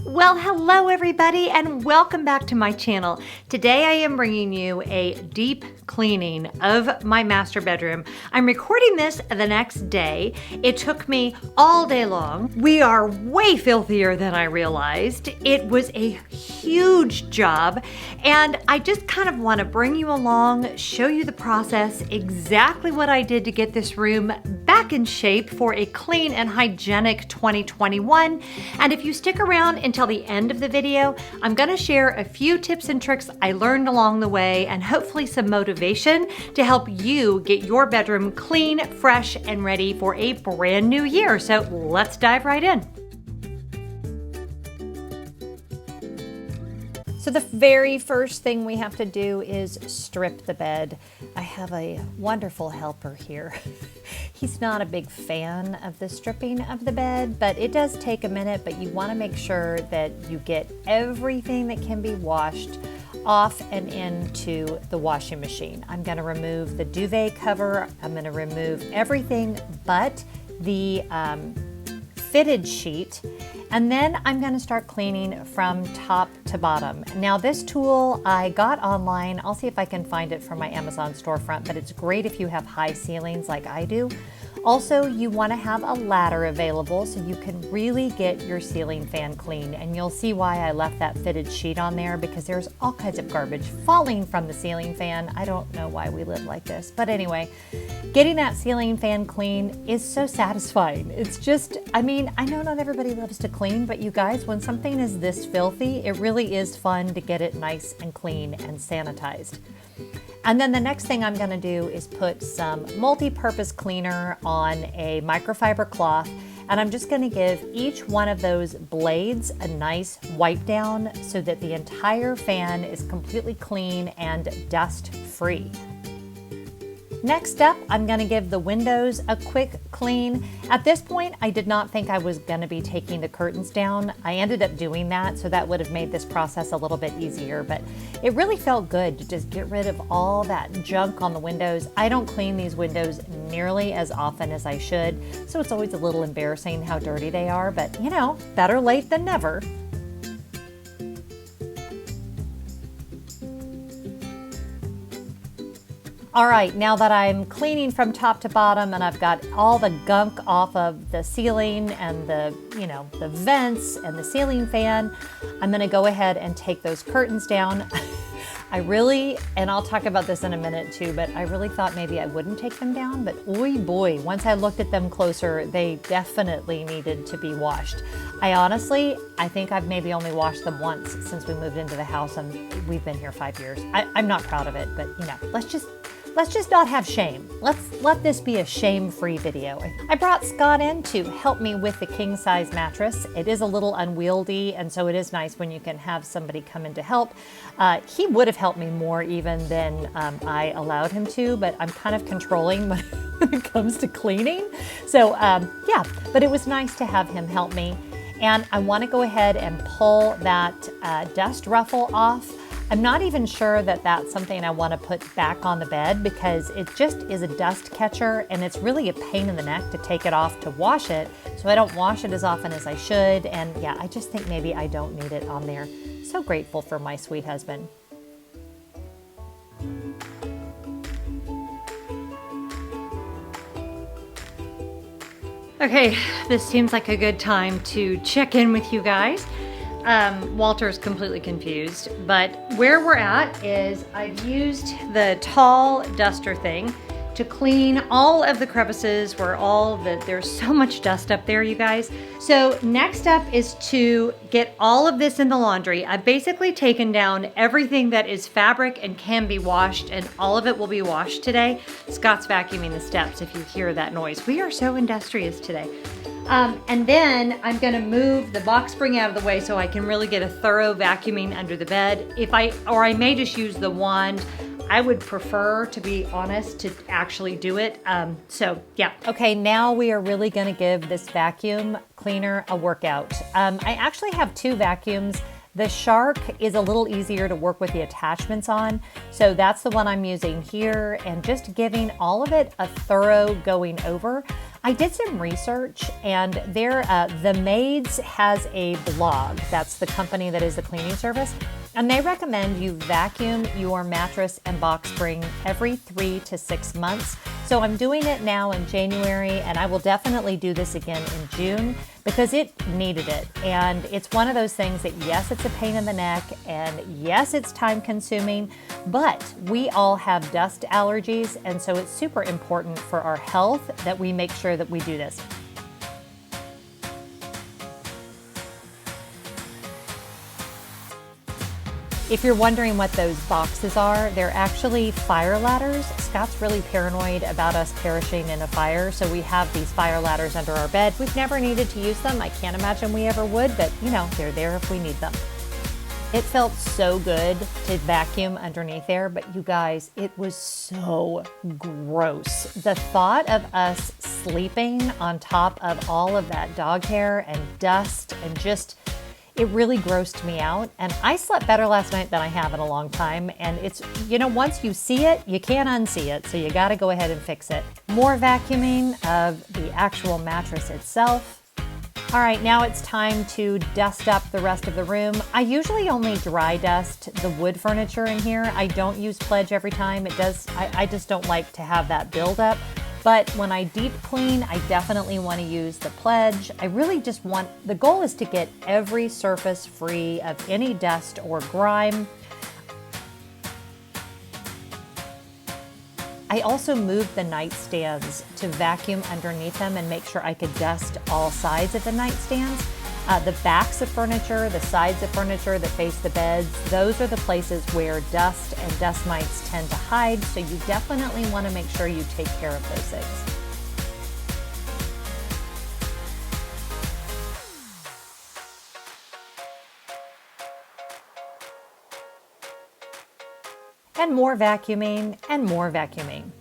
Well, hello everybody and welcome back to my channel. Today I am bringing you a deep cleaning of my master bedroom. I'm recording this the next day. It took me all day long. We are way filthier than I realized. It was a huge job and I just kind of want to bring you along, show you the process, exactly what I did to get this room back in shape for a clean and hygienic 2021. And if you stick around until the end of the video, I'm going to share a few tips and tricks I learned along the way and hopefully some motivation to help you get your bedroom clean, fresh, and ready for a brand new year. So let's dive right in. So the very first thing we have to do is strip the bed. I have a wonderful helper here. He's not a big fan of the stripping of the bed, but it does take a minute, but you want to make sure that you get everything that can be washed off and into the washing machine. I'm going to remove the duvet cover. I'm going to remove everything but the fitted sheet. And then I'm going to start cleaning from top to bottom. Now this tool I got online. I'll see if I can find it from my Amazon storefront, but it's great if you have high ceilings like I do. Also, you want to have a ladder available so you can really get your ceiling fan clean. And you'll see why I left that fitted sheet on there, because there's all kinds of garbage falling from the ceiling fan. I don't know why we live like this. But anyway, getting that ceiling fan clean is so satisfying. It's just, I mean, I know not everybody loves to clean, but you guys, when something is this filthy, it really is fun to get it nice and clean and sanitized. And then the next thing I'm going to do is put some multi-purpose cleaner on a microfiber cloth, and I'm just going to give each one of those blades a nice wipe down so that the entire fan is completely clean and dust free. Next up, I'm going to give the windows a quick clean. At this point, I did not think I was going to be taking the curtains down. I ended up doing that, so that would have made this process a little bit easier, but it really felt good to just get rid of all that junk on the windows. I don't clean these windows nearly as often as I should, so it's always a little embarrassing how dirty they are, but you know, better late than never. All right, now that I'm cleaning from top to bottom and I've got all the gunk off of the ceiling and the vents and the ceiling fan, I'm gonna go ahead and take those curtains down. I really, and I'll talk about this in a minute too, but I really thought maybe I wouldn't take them down, but oy boy, once I looked at them closer, they definitely needed to be washed. I think I've maybe only washed them once since we moved into the house, and we've been here 5 years. I'm not proud of it, but you know, let's just not have shame. Let this be a shame-free video. I brought Scott in to help me with the king-size mattress. It is a little unwieldy, and so it is nice when you can have somebody come in to help. He would have helped me more even than I allowed him to, but I'm kind of controlling when it comes to cleaning. So yeah, but it was nice to have him help me. And I want to go ahead and pull that dust ruffle off. I'm not even sure that that's something I want to put back on the bed, because it just is a dust catcher and it's really a pain in the neck to take it off to wash it. So I don't wash it as often as I should. And yeah, I just think maybe I don't need it on there. So grateful for my sweet husband. Okay, this seems like a good time to check in with you guys. Walter's completely confused, but where we're at is I've used the tall duster thing to clean all of the crevices where there's so much dust up there, you guys. So next up is to get all of this in the laundry. I've basically taken down everything that is fabric and can be washed, and all of it will be washed today. Scott's vacuuming the steps if you hear that noise. We are so industrious today. And then I'm gonna move the box spring out of the way so I can really get a thorough vacuuming under the bed. Or I may just use the wand. I would prefer, to be honest, to actually do it. So yeah. Okay, now we are really gonna give this vacuum cleaner a workout. I actually have two vacuums The Shark is a little easier to work with the attachments on, so that's the one I'm using here, and just giving all of it a thorough going over. I did some research, and The Maids has a blog. That's the company that is the cleaning service, and they recommend you vacuum your mattress and box spring every 3 to 6 months. So I'm doing it now in January, and I will definitely do this again in June because it needed it. And it's one of those things that, yes, it's a pain in the neck, and yes, it's time consuming, but we all have dust allergies, and so it's super important for our health that we make sure that we do this. If you're wondering what those boxes are, they're actually fire ladders. Scott's really paranoid about us perishing in a fire, so we have these fire ladders under our bed. We've never needed to use them. I can't imagine we ever would, but you know, they're there if we need them. It felt so good to vacuum underneath there, but you guys, it was so gross. The thought of us sleeping on top of all of that dog hair and dust and just, it really grossed me out. And I slept better last night than I have in a long time. And it's, you know, once you see it, you can't unsee it. So you got to go ahead and fix it. More vacuuming of the actual mattress itself. All right, now it's time to dust up the rest of the room. I usually only dry dust the wood furniture in here. I don't use Pledge every time. I just don't like to have that buildup. But when I deep clean, I definitely want to use the Pledge. I really just want, the goal is to get every surface free of any dust or grime. I also moved the nightstands to vacuum underneath them and make sure I could dust all sides of the nightstands. The backs of furniture, the sides of furniture that face the beds, those are the places where dust and dust mites tend to hide, so you definitely want to make sure you take care of those things. And more vacuuming and more vacuuming.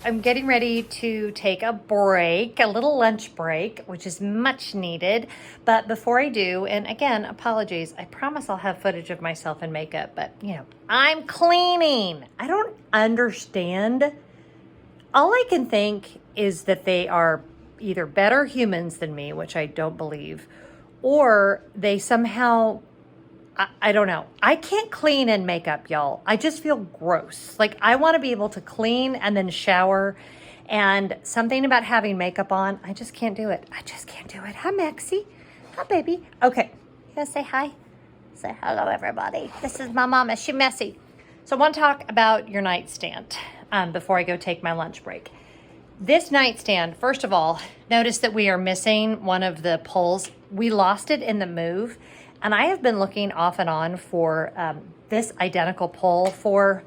I'm getting ready to take a break, a little lunch break, which is much needed. But before I do, and again, apologies, I promise I'll have footage of myself in makeup, but you know, I'm cleaning. I don't understand. All I can think is that they are either better humans than me, which I don't believe, or they somehow, I don't know. I can't clean in makeup, y'all. I just feel gross. Like I want to be able to clean and then shower, and something about having makeup on, I just can't do it. I just can't do it. Hi, Maxie. Hi, baby. Okay. You gonna say hi? Say hello, everybody. This is my mama. She messy. So I want to talk about your nightstand before I go take my lunch break. This nightstand, first of all, notice that we are missing one of the pulls. We lost it in the move. And I have been looking off and on for this identical pull for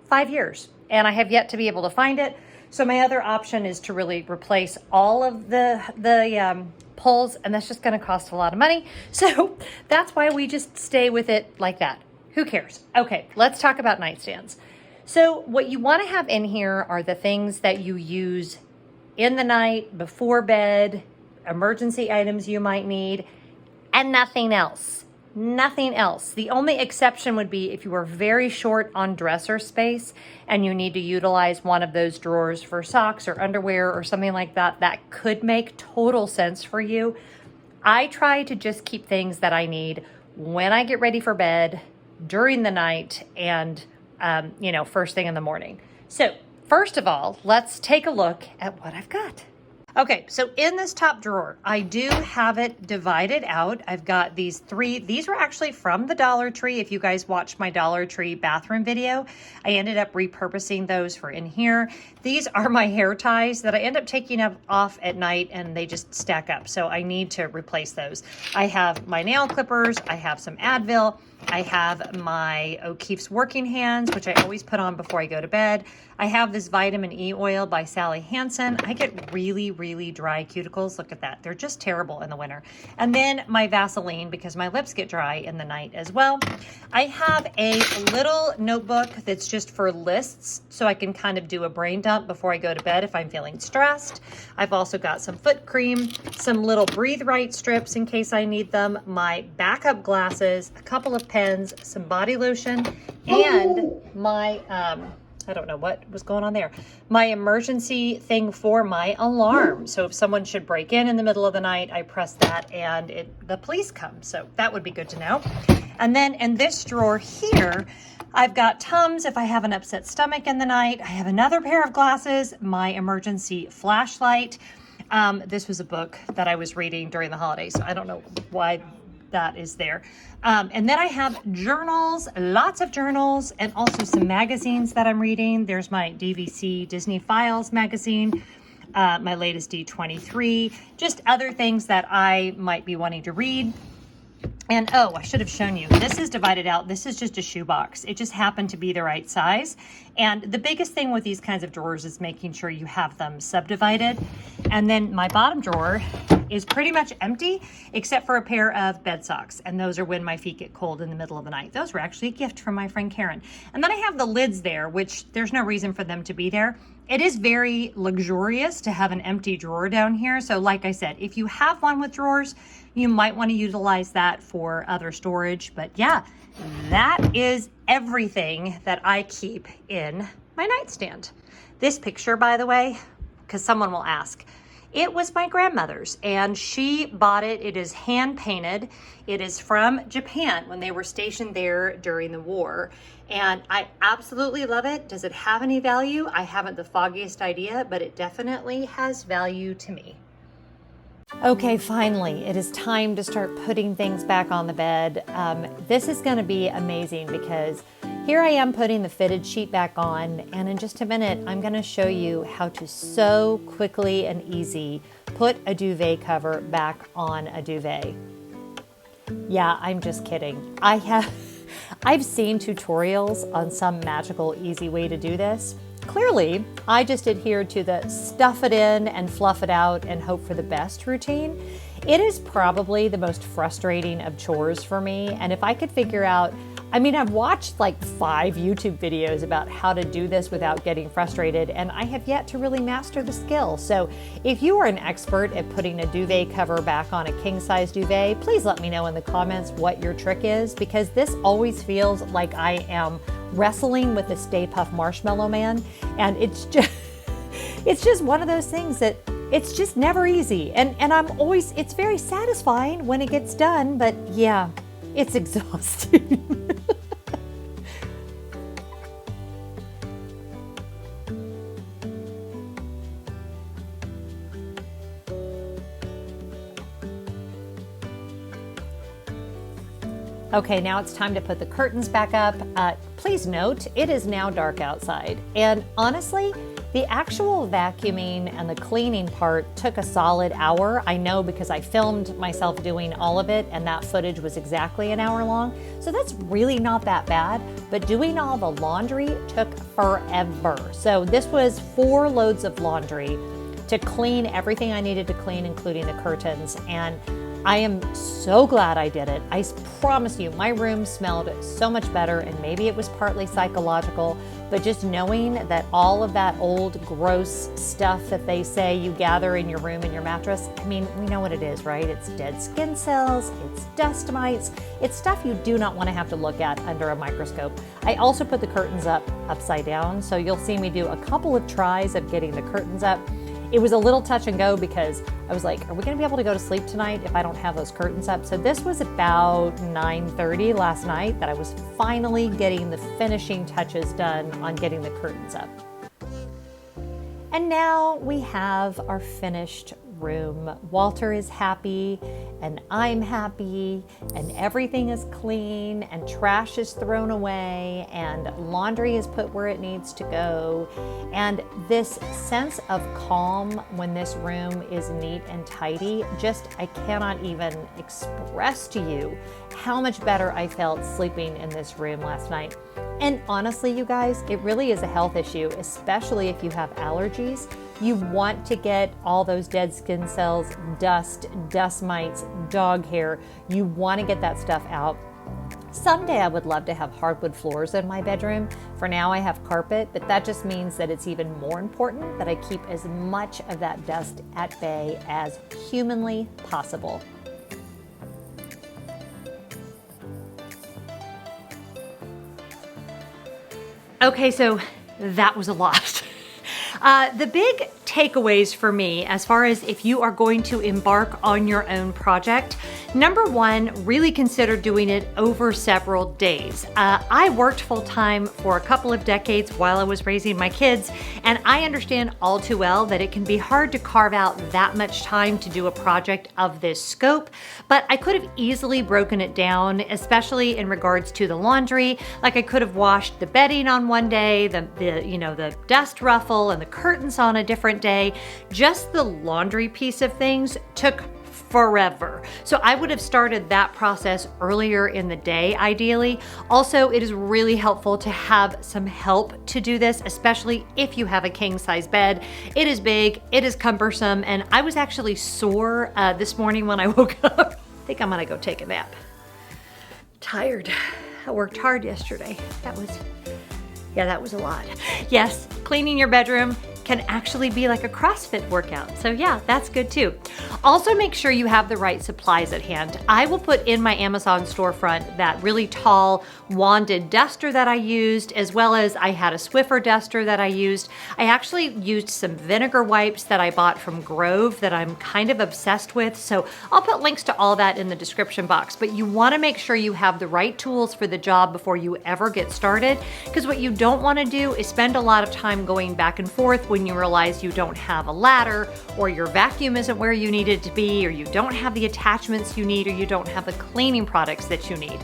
5 years, and I have yet to be able to find it. So my other option is to really replace all of the pulls, and that's just going to cost a lot of money. So that's why we just stay with it like that. Who cares? Okay, let's talk about nightstands. So what you want to have in here are the things that you use in the night, before bed, emergency items you might need, and nothing else. Nothing else. The only exception would be if you are very short on dresser space and you need to utilize one of those drawers for socks or underwear or something like that. That could make total sense for you. I try to just keep things that I need when I get ready for bed, during the night, and first thing in the morning. So first of all, let's take a look at what I've got. Okay, so in this top drawer, I do have it divided out. I've got these three. These were actually from the Dollar Tree. If you guys watched my Dollar Tree bathroom video, I ended up repurposing those for in here. These are my hair ties that I end up taking off at night, and they just stack up. So I need to replace those. I have my nail clippers. I have some Advil. I have my O'Keeffe's Working Hands, which I always put on before I go to bed. I have this vitamin E oil by Sally Hansen. I get really, really dry cuticles. Look at that. They're just terrible in the winter. And then my Vaseline, because my lips get dry in the night as well. I have a little notebook that's just for lists, so I can kind of do a brain dump before I go to bed if I'm feeling stressed. I've also got some foot cream, some little Breathe Right strips in case I need them, my backup glasses, a couple of pens, some body lotion, and my, I don't know what was going on there, my emergency thing for my alarm. So if someone should break in the middle of the night, I press that and the police come. So that would be good to know. And then in this drawer here, I've got Tums if I have an upset stomach in the night. I have another pair of glasses, my emergency flashlight. This was a book that I was reading during the holidays, so I don't know why that is there. And then I have journals, lots of journals, and also some magazines that I'm reading. There's my DVC Disney Files magazine, my latest D23, just other things that I might be wanting to read. And oh, I should have shown you, this is divided out. This is just a shoebox. It just happened to be the right size. And the biggest thing with these kinds of drawers is making sure you have them subdivided. And then my bottom drawer is pretty much empty, except for a pair of bed socks. And those are when my feet get cold in the middle of the night. Those were actually a gift from my friend Karen. And then I have the lids there, which there's no reason for them to be there. It is very luxurious to have an empty drawer down here. So like I said, if you have one with drawers, you might want to utilize that for other storage. But yeah, that is everything that I keep in my nightstand. This picture, by the way, because someone will ask, it was my grandmother's and she bought it. It is hand painted. It is from Japan when they were stationed there during the war. And I absolutely love it. Does it have any value? I haven't the foggiest idea, but it definitely has value to me. Okay, finally, it is time to start putting things back on the bed. This is going to be amazing because here I am putting the fitted sheet back on, and in just a minute, I'm going to show you how to so quickly and easy put a duvet cover back on a duvet. Yeah, I'm just kidding. I've seen tutorials on some magical, easy way to do this. Clearly, I just adhere to the stuff it in and fluff it out and hope for the best routine. It is probably the most frustrating of chores for me. And if I could figure out, I've watched like 5 YouTube videos about how to do this without getting frustrated, and I have yet to really master the skill. So if you are an expert at putting a duvet cover back on a king-size duvet, please let me know in the comments what your trick is, because this always feels like I am wrestling with a Stay Puft Marshmallow Man, and it's just one of those things that it's just never easy. And it's very satisfying when it gets done, but yeah, it's exhausting. Okay, now it's time to put the curtains back up. Please note, it is now dark outside. And honestly, the actual vacuuming and the cleaning part took a solid hour. I know because I filmed myself doing all of it, and that footage was exactly an hour long. So that's really not that bad, but doing all the laundry took forever. So this was 4 loads of laundry to clean everything I needed to clean, including the curtains. And I am so glad I did it. I promise you, my room smelled so much better, and maybe it was partly psychological, but just knowing that all of that old gross stuff that they say you gather in your room and your mattress, we know what it is, right? It's dead skin cells, it's dust mites, it's stuff you do not want to have to look at under a microscope. I also put the curtains up upside down, so you'll see me do a couple of tries of getting the curtains up. It was a little touch and go because I was like, are we going to be able to go to sleep tonight if I don't have those curtains up? So this was about 9:30 last night that I was finally getting the finishing touches done on getting the curtains up. And now we have our finished room. Walter is happy and I'm happy and everything is clean and trash is thrown away and laundry is put where it needs to go. And this sense of calm when this room is neat and tidy, I cannot even express to you how much better I felt sleeping in this room last night. And honestly, you guys, it really is a health issue, especially if you have allergies. You want to get all those dead skin cells, dust mites, dog hair. You want to get that stuff out. Someday I would love to have hardwood floors in my bedroom. For now I have carpet, but that just means that it's even more important that I keep as much of that dust at bay as humanly possible. Okay, so that was a lot. The big takeaways for me, as far as if you are going to embark on your own project, number one, really consider doing it over several days. I worked full-time for a couple of decades while I was raising my kids, and I understand all too well that it can be hard to carve out that much time to do a project of this scope, but I could have easily broken it down, especially in regards to the laundry. Like I could have washed the bedding on one day, the dust ruffle and the curtains on a different day. Just the laundry piece of things took forever. So I would have started that process earlier in the day, ideally. Also, it is really helpful to have some help to do this, especially if you have a king size bed. It is big, it is cumbersome, and I was actually sore this morning when I woke up. I think I'm gonna go take a nap. Tired. I worked hard yesterday. That was a lot. Yes, cleaning your bedroom can actually be like a CrossFit workout. So yeah, that's good too. Also make sure you have the right supplies at hand. I will put in my Amazon storefront that really tall wanded duster that I used, as well as I had a Swiffer duster that I used. I actually used some vinegar wipes that I bought from Grove that I'm kind of obsessed with. So I'll put links to all that in the description box, but you wanna make sure you have the right tools for the job before you ever get started, because what you don't wanna do is spend a lot of time going back and forth when you realize you don't have a ladder, or your vacuum isn't where you need it to be, or you don't have the attachments you need, or you don't have the cleaning products that you need.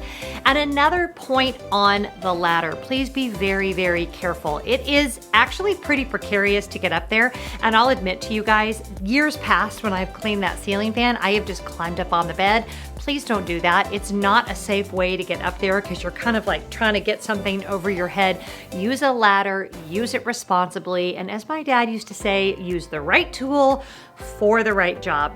And another point on the ladder, please be very, very careful. It is actually pretty precarious to get up there. And I'll admit to you guys, years past when I've cleaned that ceiling fan, I have just climbed up on the bed. Please don't do that. It's not a safe way to get up there because you're kind of like trying to get something over your head. Use a ladder, use it responsibly, and as my dad used to say, use the right tool for the right job.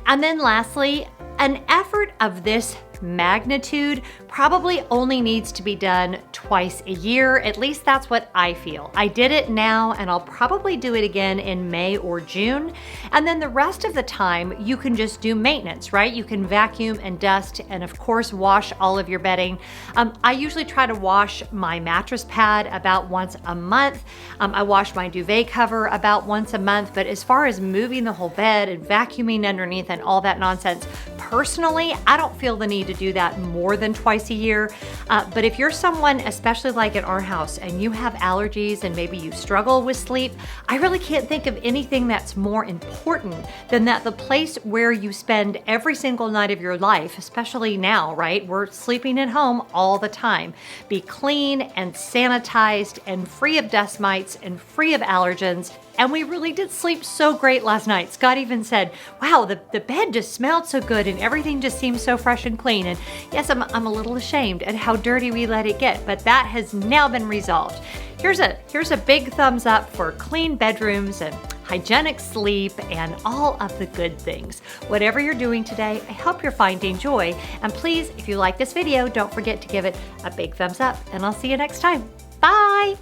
And then lastly, an effort of this magnitude probably only needs to be done twice a year. At least that's what I feel. I did it now and I'll probably do it again in May or June. And then the rest of the time you can just do maintenance, right? You can vacuum and dust and of course wash all of your bedding. I usually try to wash my mattress pad about once a month. I wash my duvet cover about once a month, but as far as moving the whole bed and vacuuming underneath and all that nonsense, personally, I don't feel the need to do that more than twice a year. But if you're someone, especially like at our house, and you have allergies and maybe you struggle with sleep, I really can't think of anything that's more important than that the place where you spend every single night of your life, especially now, right? We're sleeping at home all the time. Be clean and sanitized and free of dust mites and free of allergens. And we really did sleep so great last night. Scott even said, wow, the bed just smelled so good and everything just seems so fresh and clean. And yes, I'm a little ashamed at how dirty we let it get, but that has now been resolved. Here's a big thumbs up for clean bedrooms and hygienic sleep and all of the good things. Whatever you're doing today, I hope you're finding joy. And please, if you like this video, don't forget to give it a big thumbs up and I'll see you next time. Bye.